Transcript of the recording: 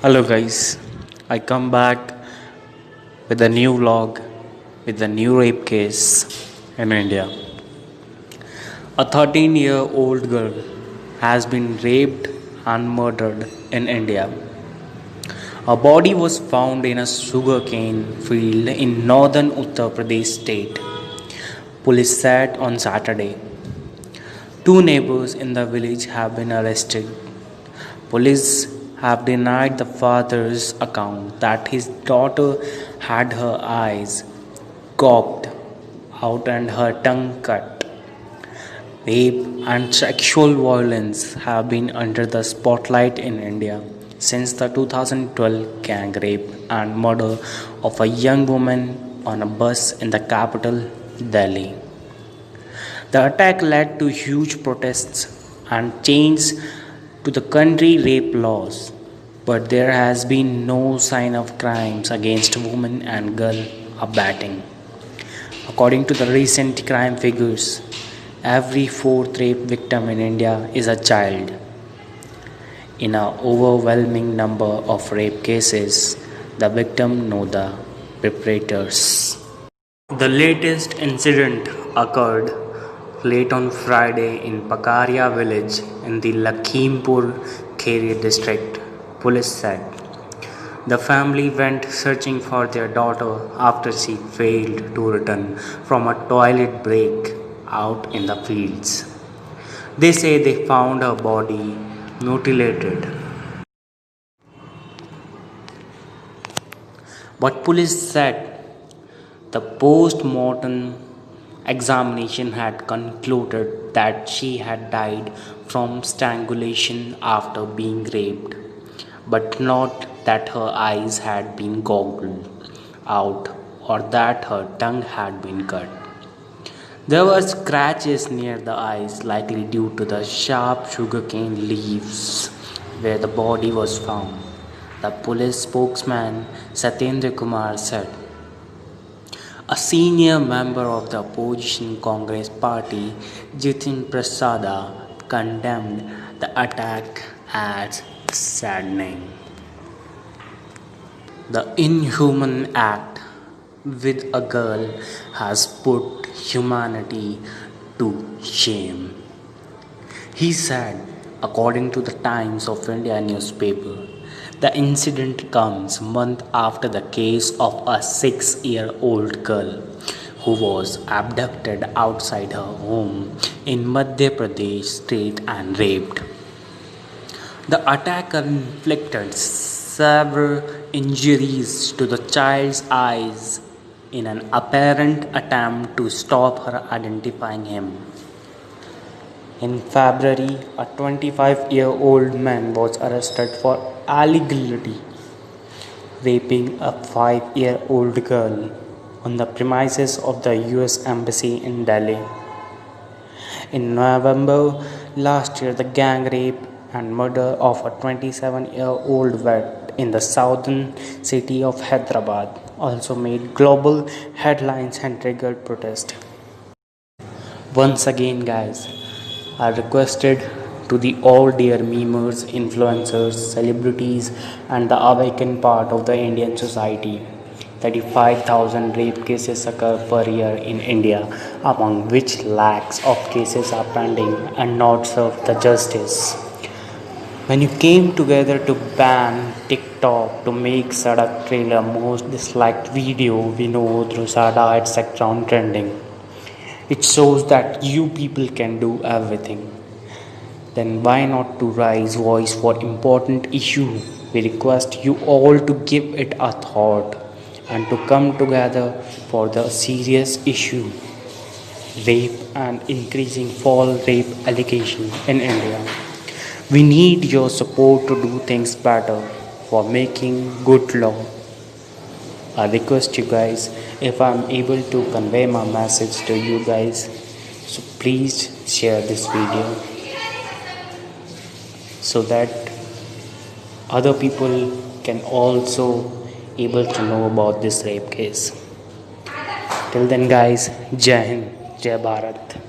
Hello guys, I come back with a new vlog with a new rape case in India. A 13-year-old girl has been raped and murdered in India. Her body was found in a sugarcane field in northern Uttar Pradesh state. Police said on Saturday. Two neighbors in the village have been arrested. Police have denied the father's account that his daughter had her eyes gouged out and her tongue cut. Rape and sexual violence have been under the spotlight in India since the 2012 gang rape and murder of a young woman on a bus in the capital, Delhi. The attack led to huge protests and changes to the country rape laws, but there has been no sign of crimes against women and girls abating. According to the recent crime figures, every fourth rape victim in India is a child. In an overwhelming number of rape cases, the victim know the perpetrators. The latest incident occurred late on Friday in Pakaria village in the Lakhimpur Kheri district, police said. The family went searching for their daughter after she failed to return from a toilet break out in the fields. They say they found her body mutilated. But police said the post-mortem examination had concluded that she had died from strangulation after being raped, but not that her eyes had been gouged out or that her tongue had been cut. There were scratches near the eyes, likely due to the sharp sugarcane leaves where the body was found. The police spokesman Satyendra Kumar said. A senior member of the opposition Congress party, Jitin Prasada, condemned the attack as saddening. The inhuman act with a girl has put humanity to shame. He said, according to the Times of India newspaper, the incident comes months after the case of a 6-year-old girl who was abducted outside her home in Madhya Pradesh state and raped. The attacker inflicted severe injuries to the child's eyes in an apparent attempt to stop her identifying him. In February, a 25-year-old man was arrested for allegedly raping a 5-year-old girl on the premises of the US Embassy in Delhi. In November last year, the gang rape and murder of a 27-year-old vet in the southern city of Hyderabad also made global headlines and triggered protest. Once again, guys, I requested to the all dear memers, influencers, celebrities, and the awakened part of the Indian society. 35,000 rape cases occur per year in India, among which lakhs of cases are pending and not served the justice. When you came together to ban TikTok to make Sadak trailer most disliked video we know through Sada etc. on trending, it shows that you people can do everything. Then why not to raise voice for important issue? We request you all to give it a thought and to come together for the serious issue, rape and increasing fall rape allegation in India. We need your support to do things better for making good law. I request you guys, if I'm able to convey my message to you guys, so please share this video so that other people can also able to know about this rape case. Till then guys, Jai Hind, Jai Bharat.